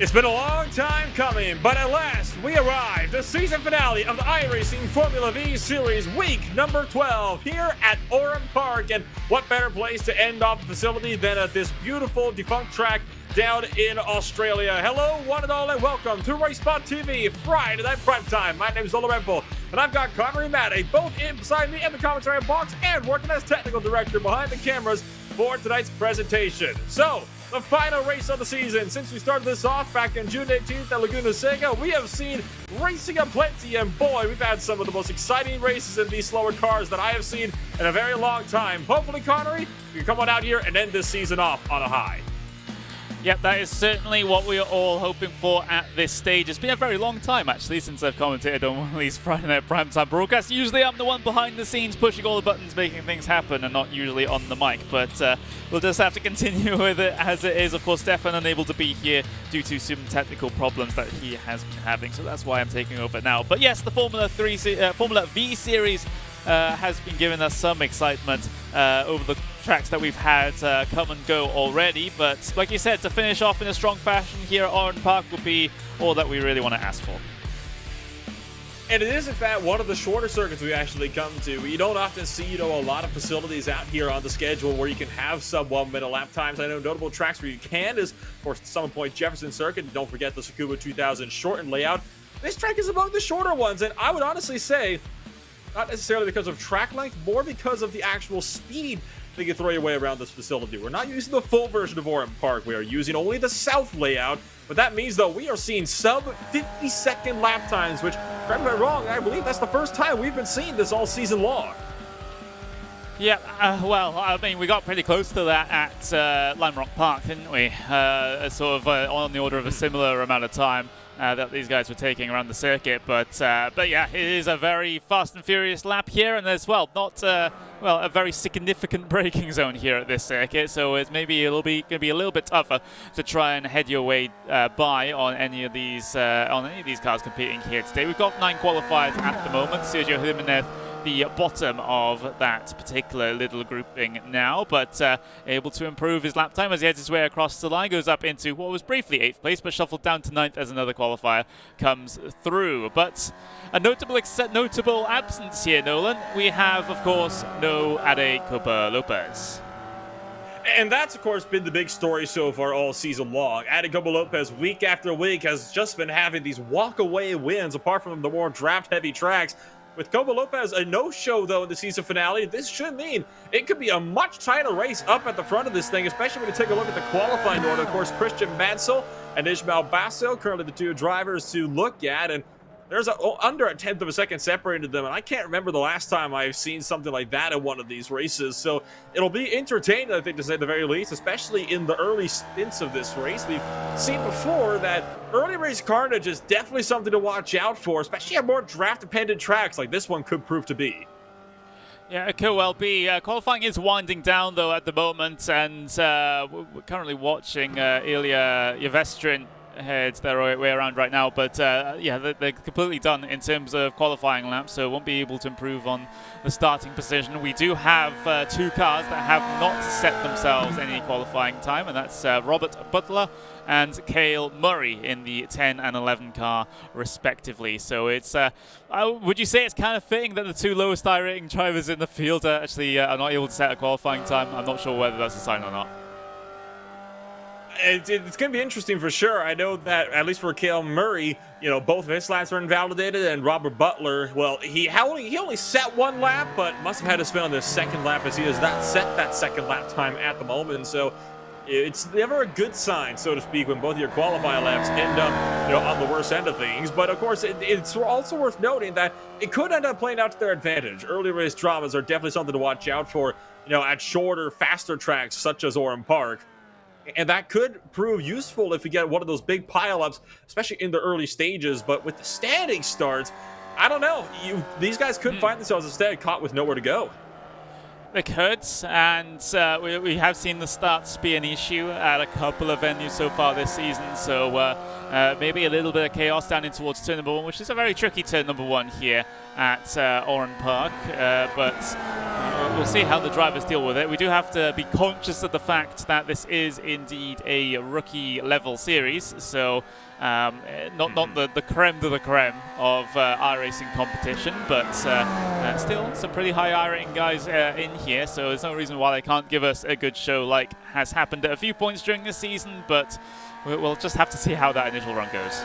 It's been a long time coming, but at last we arrived, the season finale of the iRacing Formula V Series week number 12 here at Oran Park. And what better place to end off the facility than at this beautiful defunct track down in Australia. Hello, one and all, and welcome to RaceSpotTV Friday Night Primetime. My name is Oran, and I've got Connor and Matt both inside me in the commentary box and working as technical director behind the cameras for tonight's presentation. So, the final race of the season. Since we started this off back on June 18th at Laguna Seca, we have seen racing aplenty, and boy, we've had some of the most exciting races in these slower cars that I have seen in a very long time. Hopefully, Connery, you can come on out here and end this season off on a high. Yep, that is certainly what we are all hoping for at this stage. It's been a very long time, actually, since I've commentated on one of these Friday Night Primetime broadcasts. Usually I'm the one behind the scenes pushing all the buttons, making things happen, and not usually on the mic. But we'll just have to continue with it as it is. Of course, Stefan unable to be here due to some technical problems that he has been having, so that's why I'm taking over now. But yes, the Formula V Series has been giving us some excitement over the tracks that we've had come and go already, but like you said, to finish off in a strong fashion here at Oran Park would be all that we really want to ask for. And it is, in fact, one of the shorter circuits we actually come to. You don't often see, a lot of facilities out here on the schedule where you can have sub 1 minute lap times. I know notable tracks where you can is, of course, the Summit Point Jefferson Circuit. Don't forget the Tsukuba 2000 shortened layout. This track is among the shorter ones, and I would honestly say, not necessarily because of track length, more because of the actual speed they can throw your way around this facility. We're not using the full version of Oran Park. We are using only the south layout. But that means, though, we are seeing sub 50-second lap times, which, correct me if I'm wrong, I believe that's the first time we've been seeing this all season long. Yeah, well, I mean, we got pretty close to that at Lime Rock Park, didn't we? Sort of on the order of a similar amount of time that these guys were taking around the circuit. But yeah, it is a very fast and furious lap here, and there's, well, not, well, a very significant braking zone here at this circuit, so it's maybe going to be a little bit tougher to try and head your way by on any of these cars competing here today. We've got 9 qualifiers at the moment. Sergio Jimenez, the bottom of that particular little grouping now, but able to improve his lap time as he heads his way across the line, goes up into what was briefly 8th place, but shuffled down to 9th as another qualifier comes through. But a notable absence here, Nolan. We have, of course, no Ade Copa Lopez. And that's, of course, been the big story so far all season long. Copa Lopez, week after week, has just been having these walk-away wins, apart from the more draft-heavy tracks. With Copa Lopez a no-show, though, in the season finale, this should mean it could be a much tighter race up at the front of this thing, especially when you take a look at the qualifying order. Of course, Christian Mansell and Ismael Basso, currently the 2 drivers to look at, and there's under a 1/10 of a second separated them, and I can't remember the last time I've seen something like that in one of these races. So it'll be entertaining, I think, to say the very least, especially in the early stints of this race. We've seen before that early race carnage is definitely something to watch out for, especially on more draft-dependent tracks like this one could prove to be. Yeah, it could well be. Qualifying is winding down, though, at the moment, and we're currently watching Ilya Yevestrin heads their way around right now, but yeah, they're completely done in terms of qualifying laps, so won't be able to improve on the starting position. We do have 2 cars that have not set themselves any qualifying time, and that's Robert Butler and Cale Murray in the 10 and 11 car respectively. So it's would you say it's kind of fitting that the 2 lowest iRating drivers in the field actually are not able to set a qualifying time? I'm not sure whether that's a sign or not. It's going to be interesting for sure. I know that, at least for Cale Murray, you know, both of his laps are invalidated, and Robert Butler, well, he only set 1 lap, but must have had to spend on the 2nd lap, as he has not set that 2nd lap time at the moment. So it's never a good sign, so to speak, when both of your qualifying laps end up, you know, on the worst end of things. But of course, it's also worth noting that it could end up playing out to their advantage. Early race dramas are definitely something to watch out for, you know, at shorter, faster tracks such as Oran Park. And that could prove useful if we get one of those big pileups, especially in the early stages. But with the standing starts, I don't know. These guys could find themselves instead caught with nowhere to go. They could, and we have seen the starts be an issue at a couple of venues so far this season, so maybe a little bit of chaos down in towards turn number 1, which is a very tricky turn number 1 here at Oran Park, but we'll see how the drivers deal with it. We do have to be conscious of the fact that this is indeed a rookie-level series, so not the creme de la creme of iRacing competition, but still some pretty high iRating guys in here, so there's no reason why they can't give us a good show like has happened at a few points during this season, but we'll just have to see how that initial run goes.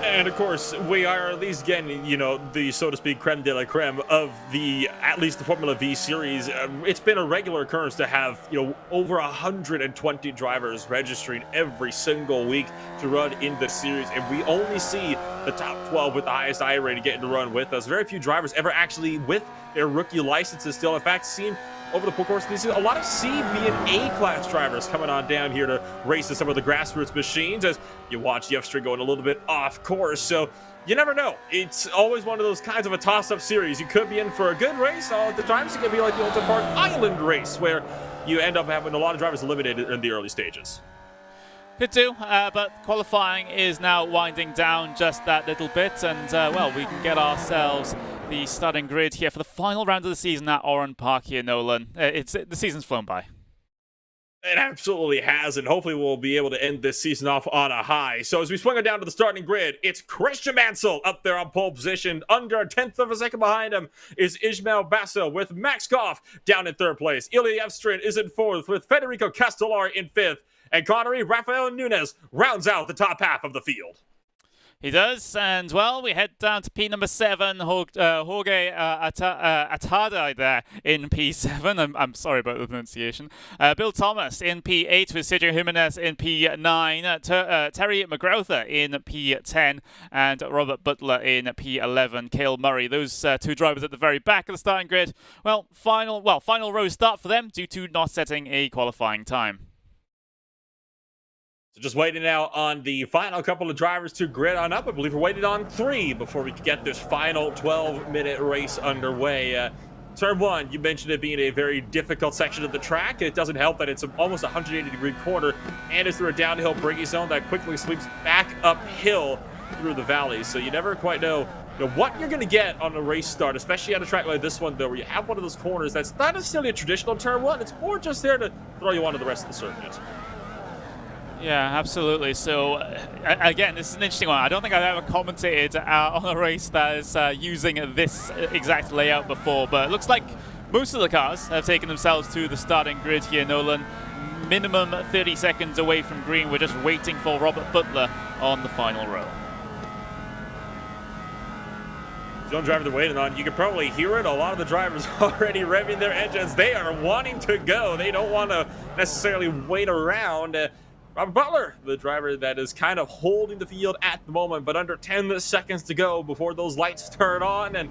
And of course, we are at least getting, you know, the, so to speak, creme de la creme of at least the Formula V series. It's been a regular occurrence to have, you know, over 120 drivers registering every single week to run in the series. And we only see the top 12 with the highest iRating getting to run with us. Very few drivers ever actually with their rookie licenses still. In fact, seen over the course of this season, a lot of C, B, and A-class drivers coming on down here to race in some of the grassroots machines as you watch Yevstrin going a little bit off course. So you never know. It's always one of those kinds of a toss-up series. You could be in for a good race, all at the times it could be like the Ultimate Park Island race, where you end up having a lot of drivers eliminated in the early stages. Could do, but qualifying is now winding down just that little bit, and well, we can get ourselves the starting grid here for the final round of the season at Oran Park here, Nolan. The season's flown by. It absolutely has, and hopefully we'll be able to end this season off on a high. So as we swing it down to the starting grid, it's Christian Mansell up there on pole position. Under a 1/10 of a second behind him is Ismael Basso with Max Goff down in 3rd place. Ilya Yevstrin is in 4th with Federico Castellari in 5th. And Connery Rafael Nunez rounds out the top half of the field. He does, and well, we head down to P number 7, Jorge Atada there in P7. I'm sorry about the pronunciation. Bill Thomas in P8 with Sergio Jimenez in P9, Terry McGrother in P10, and Robert Butler in P11. Cale Murray, those two drivers at the very back of the starting grid. Well, final row start for them due to not setting a qualifying time. So just waiting now on the final couple of drivers to grid on up. I believe we're waiting on 3 before we can get this final 12-minute race underway. Turn 1, you mentioned it being a very difficult section of the track. It doesn't help that it's almost a 180-degree corner and it's through a downhill braking zone that quickly sweeps back uphill through the valley. So you never quite know what you're going to get on a race start, especially on a track like this one, though, where you have one of those corners that's not necessarily a traditional turn 1. It's more just there to throw you onto the rest of the circuit. Yeah, absolutely. So, again, this is an interesting one. I don't think I've ever commentated on a race that is using this exact layout before, but it looks like most of the cars have taken themselves to the starting grid here, Nolan. Minimum 30 seconds away from green. We're just waiting for Robert Butler on the final row. Zone driver they're waiting on. You can probably hear it. A lot of the drivers already revving their engines. They are wanting to go. They don't want to necessarily wait around. Robert Butler, the driver that is kind of holding the field at the moment, but under 10 seconds to go before those lights turn on, and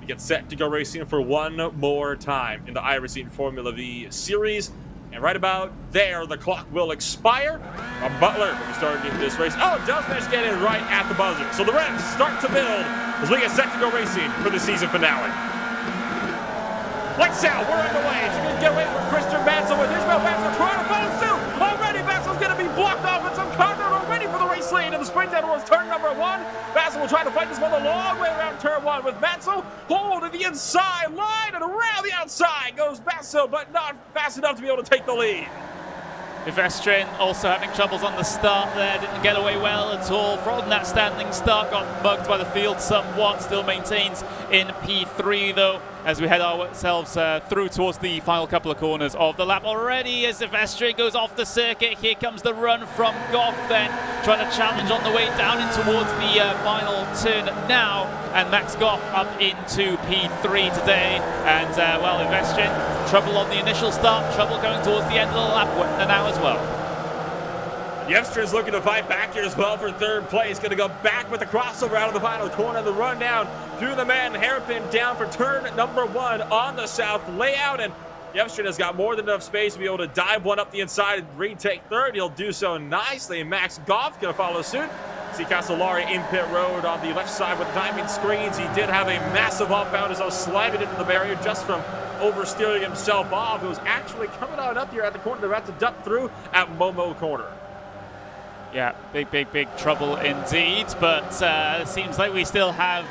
we get set to go racing for one more time in the iRacing Formula V Series. And right about there, the clock will expire. Robert Butler will be starting this race. Oh, does manage to get in right at the buzzer. So the revs start to build as we get set to go racing for the season finale. Lights out, we're underway. It's going to get away from Christian Mansell with Ismael Mansell trying to follow suit. Already Mansell's going to be blocked off in some corner already for the race lead. And the sprint down towards turn number 1. Mansell will try to fight this one the long way around turn 1 with Mansell. Hold to the inside line and around the outside goes Mansell, but not fast enough to be able to take the lead. Ivestrin also having troubles on the start there, didn't get away well at all from that standing start, got mugged by the field somewhat, still maintains in P3 though, as we head ourselves through towards the final couple of corners of the lap already as Ivestrin goes off the circuit. Here comes the run from Goff then, trying to challenge on the way down in towards the final turn now, and Max Goff up into P3 today, and well, Ivestrin, trouble on the initial start, trouble going towards the end of the lap now as well. Yevstrin's looking to fight back here as well for third place. Going to go back with the crossover out of the final corner. The run down through the man hairpin down for turn number 1 on the south layout. And Yevstrin has got more than enough space to be able to dive one up the inside and retake third. He'll do so nicely. Max Goff going to follow suit. See Castellari in pit road on the left side with timing screens. He did have a massive offbound as I was sliding into the barrier just from oversteering himself off. It was actually coming on up here at the corner. They're about to duck through at Momo Corner. Yeah, big trouble indeed, but it seems like we still have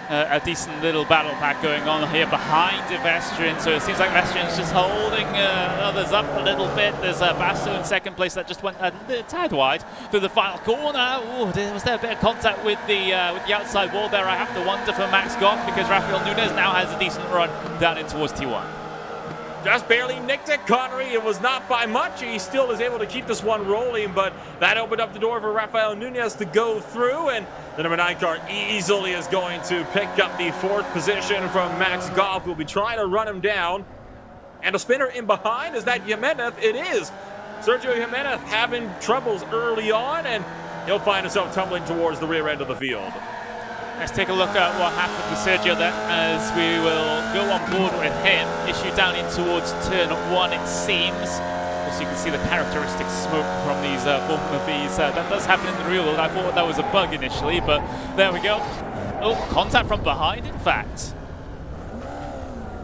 a decent little battle pack going on here behind Ivestrin, so it seems like Ivestrin's just holding others up a little bit. There's Basso in second place that just went a tad wide through the final corner. Ooh, was there a bit of contact with the outside wall there? I have to wonder for Max Goff, because Rafael Nunez now has a decent run down in towards T1. Just barely nicked it, Connery. It was not by much. He still is able to keep this one rolling, but that opened up the door for Rafael Nunez to go through, and the number 9 car easily is going to pick up the 4th position from Max Goff, who will be trying to run him down. And a spinner in behind, is that Jimenez? It is. Sergio Jimenez having troubles early on, and he'll find himself tumbling towards the rear end of the field. Let's take a look at what happened with Sergio then, as we will go on board with him. Issue down in towards turn 1, it seems. Also, you can see the characteristic smoke from these Formula Vs. That does happen in the real world. I thought that was a bug initially, but there we go. Oh, contact from behind, in fact.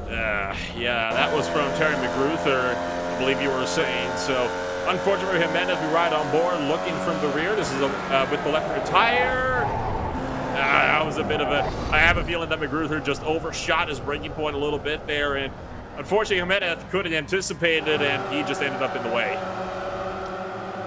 Yeah, that was from Terry McGruther, I believe you were saying. So, unfortunately, Jimenez, we ride on board looking from the rear. This is with the left rear tire. That was a bit of a... I have a feeling that McGruther just overshot his braking point a little bit there, and unfortunately Jimenez couldn't anticipate it, and he just ended up in the way.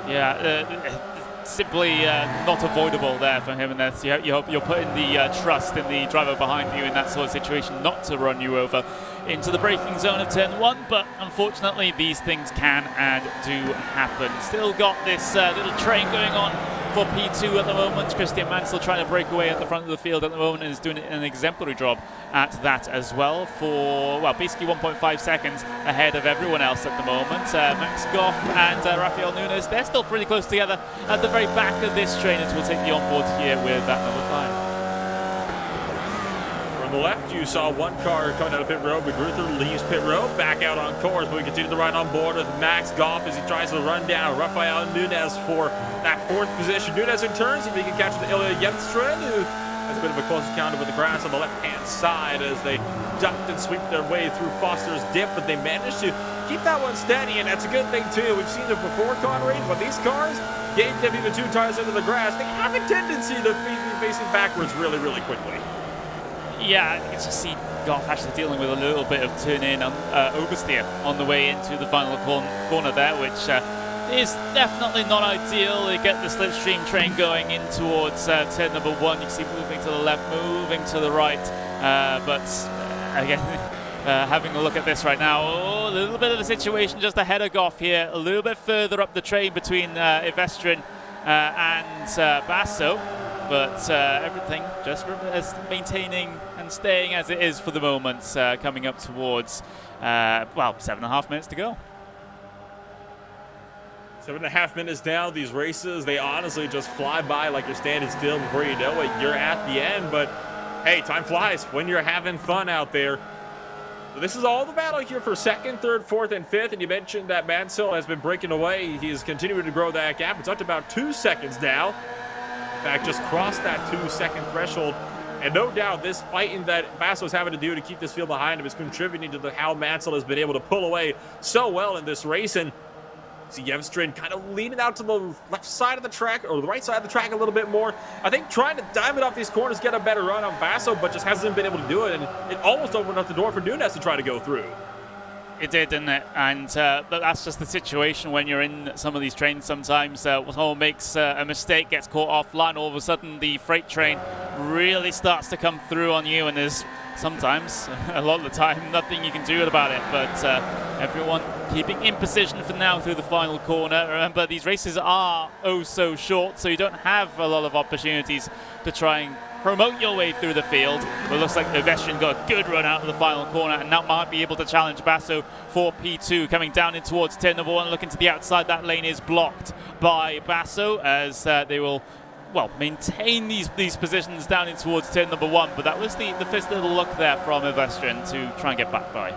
Yeah, simply not avoidable there for him, and that's, you're putting the trust in the driver behind you in that sort of situation not to run you over into the braking zone of turn 1, but unfortunately these things can and do happen. Still got this little train going on for P2 at the moment. Christian Mansell trying to break away at the front of the field at the moment and is doing an exemplary job at that as well for, well, basically 1.5 seconds ahead of everyone else at the moment. Max Goff and Rafael Nunes, they're still pretty close together at the very back of this train as we'll take the onboard here with that number 5. On the left, you saw one car coming out of pit road. McGruther leaves pit road, back out on course, but we continue to ride on board with Max Goff as he tries to run down Rafael Nunes for that 4th position. Nunes returns, if he can catch the Ilya Yevstrin, who has a bit of a close encounter with the grass on the left-hand side as they ducked and sweep their way through Foster's dip, but they managed to keep that one steady, and that's a good thing, too. We've seen it before, Connery, but these cars gave them even 2 tires into the grass. They have a tendency to be facing backwards really, really quickly. Yeah, you can just see Goff actually dealing with a little bit of turn-in oversteer on the way into the final corner there, which is definitely not ideal. They get the slipstream train going in towards turn number 1. You can see moving to the left, moving to the right, but again, having a look at this right now, a little bit of a situation just ahead of Goff here, a little bit further up the train between Yevstrin and Basso. But everything just maintaining and staying as it is for the moment, coming up towards, well, 7.5 minutes to go. 7.5 minutes down. These races, they honestly just fly by like you're standing still. Before you know it, you're at the end. But, hey, time flies when you're having fun out there. So this is all the battle here for 2nd, 3rd, 4th, and 5th. And you mentioned that Mansell has been breaking away. He's continuing to grow that gap. It's up to about 2 seconds now. In fact, just crossed that 2-second threshold. And no doubt this fighting that Basso's having to do to keep this field behind him is contributing to how Mansell has been able to pull away so well in this race. And see Yevstrin kind of leaning out to the left side of the track, or the right side of the track a little bit more. I think trying to diamond off these corners, get a better run on Basso, but just hasn't been able to do it. And it almost opened up the door for Nunes to try to go through. It did, didn't it? And but that's just the situation when you're in some of these trains sometimes. Someone makes a mistake, gets caught offline, all of a sudden the freight train really starts to come through on you, and there's sometimes, a lot of the time, nothing you can do about it. But everyone keeping in position for now through the final corner. Remember, these races are oh so short, so you don't have a lot of opportunities to try and promote your way through the field. But it looks like Yevstrin got a good run out of the final corner and now might be able to challenge Basso for P2. Coming down in towards turn number 1, looking to the outside. That lane is blocked by Basso as they will, well, maintain these positions down in towards turn number 1. But that was the first little look there from Yevstrin to try and get back by.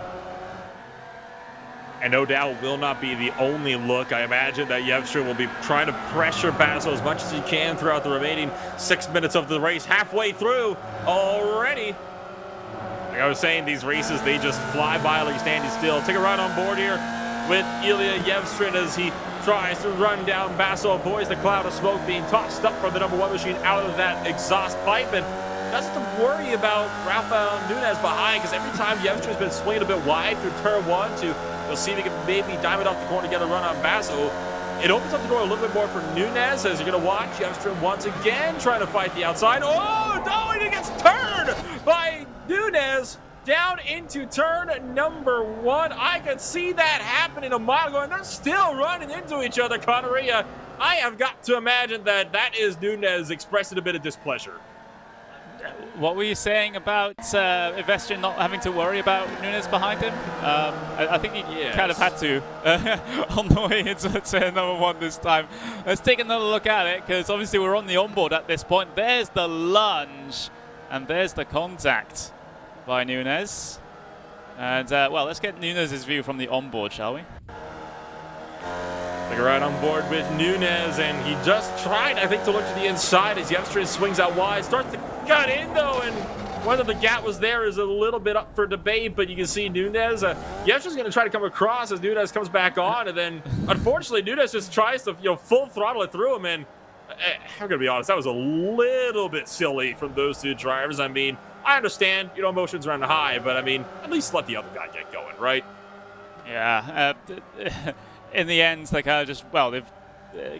And no doubt will not be the only look. I imagine that Yevstrin will be trying to pressure Basso as much as he can throughout the remaining 6 minutes of the race. Halfway through already. Like I was saying, these races, they just fly by like standing still. Take a ride on board here with Ilya Yevstrin as he tries to run down Basso, avoids the cloud of smoke being tossed up from the number 1 machine out of that exhaust pipe, and doesn't have to worry about Rafael Nunes behind, because every time Yevstrin's been swinging a bit wide through turn 1 to, you'll see they can maybe diamond off the corner to get a run on Basso. It opens up the door a little bit more for Nunes as you're going to watch Yevstrin once again trying to fight the outside. Oh, no, and he gets turned by Nunes down into turn number 1. I could see that happening a mile ago, and they're still running into each other, Connery. I have got to imagine that is Nunes expressing a bit of displeasure. What were you saying about Yevstrin not having to worry about Nunes behind him? I think he kind of had to on the way into turn number 1 this time. Let's take another look at it, because obviously we're on the onboard at this point. There's the lunge, and there's the contact by Nunes. And, well, let's get Nunes' view from the onboard, shall we? Take a ride on board with Nunes, and he just tried, I think, to look to the inside as Yevstrin swings out wide. Starts to cut in, though, and whether the gap was there is a little bit up for debate, but you can see Nunes. Yevstrin's going to try to come across as Nunes comes back on, and then, unfortunately, Nunes just tries to, full throttle it through him, and I'm going to be honest, that was a little bit silly from those two drivers. I mean, I understand, emotions run high, but, I mean, at least let the other guy get going, right? Yeah, in the end, they kind of just, well, they've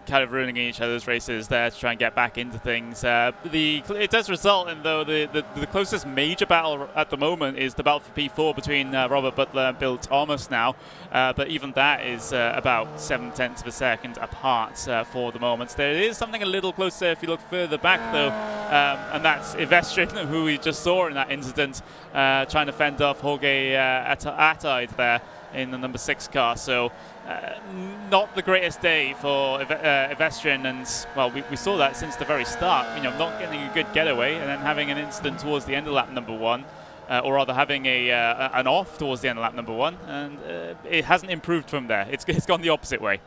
kind of ruining each other's races there to try and get back into things. It does result in, though, the closest major battle at the moment is the battle for P4 between Robert Butler and Bill Thomas now, but even that is about 0.7 of a second apart for the moment. There is something a little closer if you look further back, though, and that's Evestrian, who we just saw in that incident, trying to fend off Jorge Ataide there in the number 6 car. So not the greatest day for Evestrian, and well, we saw that since the very start, not getting a good getaway and then having an incident towards the end of lap number 1, or rather having an off towards the end of lap number 1, and it hasn't improved from there. It's gone the opposite way.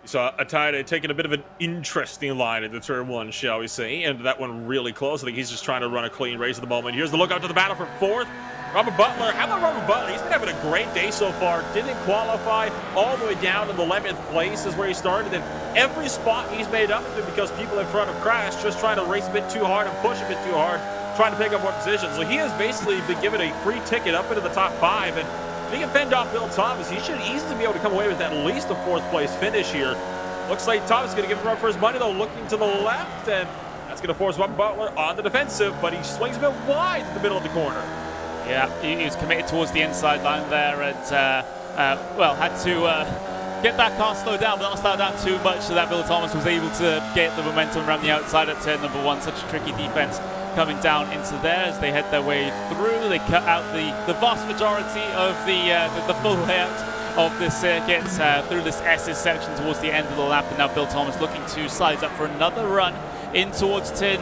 You saw Ataide taking a bit of an interesting line into turn 1, shall we say, and that one really close. I think he's just trying to run a clean race at the moment. Here's the look out to the battle for 4th. Robert Butler, how about Robert Butler? He's been having a great day so far. Didn't qualify all the way down to the 11th place is where he started. And every spot he's made up to because people in front have crashed, just trying to race a bit too hard and push a bit too hard, trying to pick up more positions. So he has basically been given a free ticket up into the top 5. And if he can fend off Bill Thomas, he should easily be able to come away with at least a 4th place finish here. Looks like Thomas is going to give him a run for his money, though, looking to the left. And that's going to force Robert Butler on the defensive, but he swings a bit wide to the middle of the corner. Yeah, he was committed towards the inside line there, and well, had to get that car slowed down, but not slow down too much so that Bill Thomas was able to get the momentum around the outside at turn number 1. Such a tricky defense coming down into there as they head their way through. They cut out the vast majority of the full layout of this circuit through this S's section towards the end of the lap, and now Bill Thomas looking to size up for another run in towards turn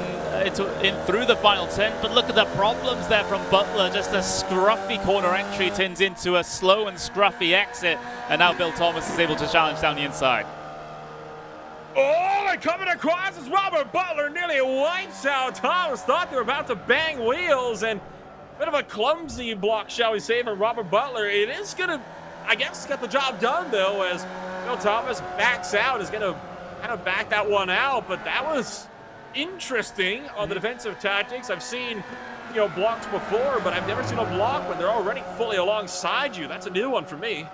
through the final turn. But look at the problems there from Butler. Just a scruffy corner entry turns into a slow and scruffy exit, and now Bill Thomas is able to challenge down the inside. Oh, and coming across is Robert Butler, nearly wipes out Thomas. Thought they were about to bang wheels, and a bit of a clumsy block, shall we say, from Robert Butler. It is going to, I guess, get the job done, though, as Bill Thomas backs out. Is going to kind of back that one out, but that was interesting on the defensive tactics. I've seen, blocks before, but I've never seen a block when they're already fully alongside you. That's a new one for me.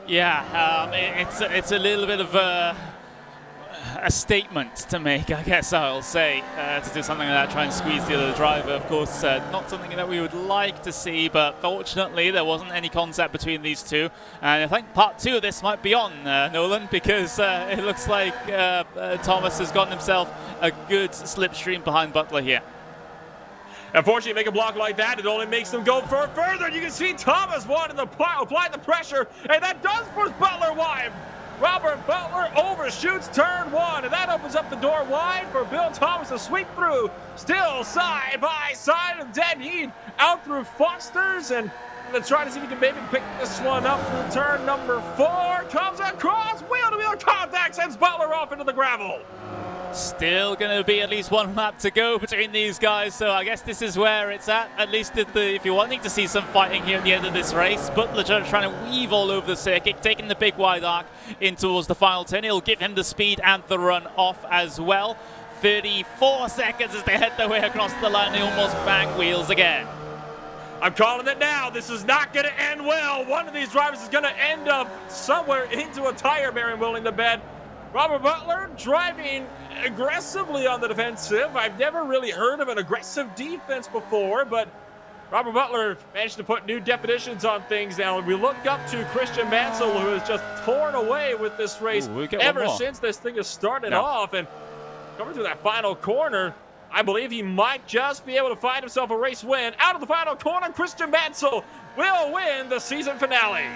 Yeah, it's a little bit of a statement to make, I guess I'll say, to do something like that, try and squeeze the other driver. Of course, not something that we would like to see, but fortunately there wasn't any contact between these two. And I think part 2 of this might be on, Nolan, because it looks like Thomas has gotten himself a good slipstream behind Butler here. Unfortunately, make a block like that, it only makes them go further. You can see Thomas wanting to apply the pressure, and that does force Butler wide. Robert Butler overshoots turn 1, and that opens up the door wide for Bill Thomas to sweep through. Still side by side of dead heat out through Foster's, and let's try to see if we can maybe pick this one up through turn number 4. Comes across, wheel-to-wheel contact, sends Butler off into the gravel. Still going to be at least one lap to go between these guys, so I guess this is where it's at least if you're wanting to see some fighting here at the end of this race. Butler trying to weave all over the circuit, taking the big wide arc in towards the final turn. It'll give him the speed and the run off as well. 34 seconds as they head their way across the line. They almost bang wheels again. I'm calling it now. This is not going to end well. One of these drivers is going to end up somewhere into a tire bearing willing to bet. Robert Butler driving aggressively on the defensive. I've never really heard of an aggressive defense before, but Robert Butler managed to put new definitions on things now. We look up to Christian Mansell, who has just torn away with this race ever since this thing has started off. And coming through that final corner, I believe he might just be able to find himself a race win. Out of the final corner, Christian Mansell will win the season finale.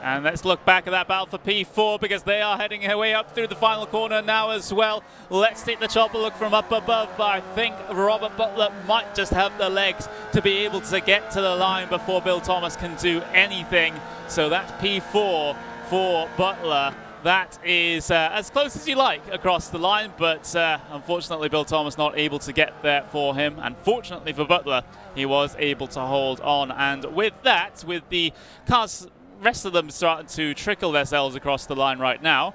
And let's look back at that battle for P4 because they are heading their way up through the final corner now as well. Let's take the chopper look from up above, but I think Robert Butler might just have the legs to be able to get to the line before Bill Thomas can do anything. So that's P4 for Butler. That is as close as you like across the line, but unfortunately Bill Thomas not able to get there for him. And fortunately for Butler, he was able to hold on. And with that, with the cars, rest of them starting to trickle themselves across the line right now,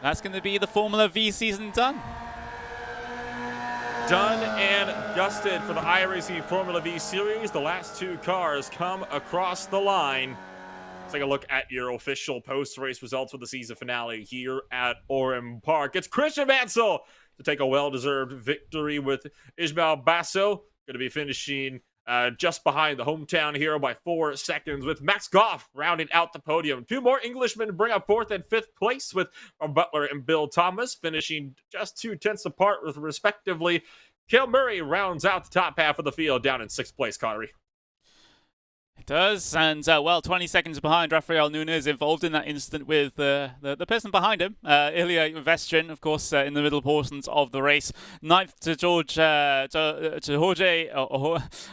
that's going to be the Formula V season done. Done and dusted for the iRacing Formula V Series. The last 2 cars come across the line. Let's take a look at your official post-race results for the season finale here at Oran Park. It's Christian Mansell to take a well-deserved victory with Ismael Basso going to be finishing just behind the hometown hero by 4 seconds, with Max Goff rounding out the podium. 2 more Englishmen bring up 4th and 5th place, with Butler and Bill Thomas finishing just 2/10 apart, with respectively. Cale Murray rounds out the top half of the field down in 6th place, Connery. It does, and well, 20 seconds behind Rafael Nunes, involved in that incident with the person behind him, Ilya Vestrin, of course, in the middle portions of the race. 9th to Jorge,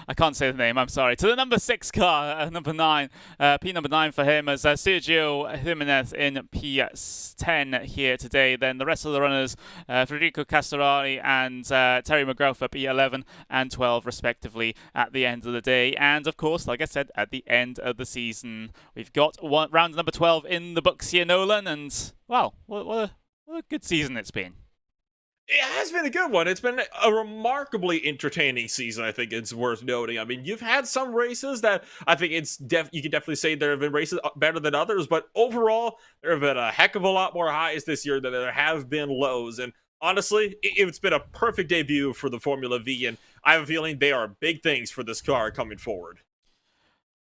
I can't say the name, I'm sorry, to the number 6 car, number 9, P number 9 for him, as Sergio Jimenez in P10 here today. Then the rest of the runners, Federico Castorari and Terry McGraw for P11 and 12 respectively at the end of the day. And of course, like I said, at the end of the season, we've got round number 12 in the books here, Nolan, and well, what a good season it's been. It has been a good one. It's been a remarkably entertaining season, I think it's worth noting. I mean, you've had some races that I think you can definitely say there have been races better than others, but overall, there have been a heck of a lot more highs this year than there have been lows. And honestly, it's been a perfect debut for the Formula V, and I have a feeling they are big things for this car coming forward.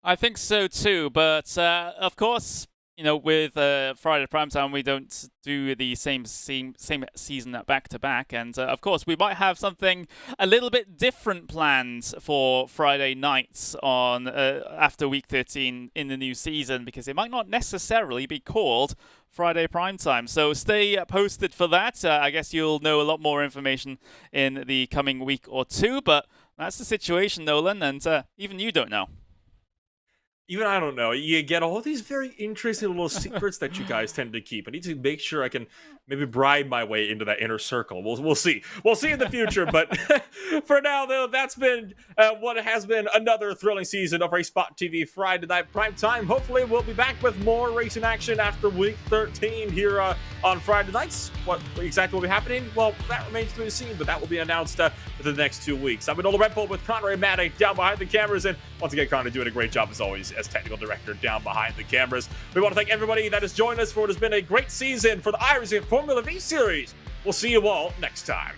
I think so too, but of course, you know, with Friday Primetime, we don't do the same season back to back, and of course, we might have something a little bit different planned for Friday nights on after week 13 in the new season, because it might not necessarily be called Friday Primetime. So stay posted for that. I guess you'll know a lot more information in the coming week or two, but that's the situation, Nolan, and even you don't know. Even I don't know. You get all these very interesting little secrets that you guys tend to keep. I need to make sure I can maybe bribe my way into that inner circle. We'll see. We'll see in the future. But for now, though, that's been what has been another thrilling season of RaceSpotTV Friday Night Primetime. Hopefully, we'll be back with more racing action after week 13 here on Friday nights. What exactly will be happening? Well, that remains to be seen, but that will be announced within the next 2 weeks. I'm Manola Red Bull with Conrad Maddock down behind the cameras, and once again, Conrad doing a great job as always as technical director down behind the cameras. We want to thank everybody that has joined us for what has been a great season for the iRacing Formula V Series. We'll see you all next time.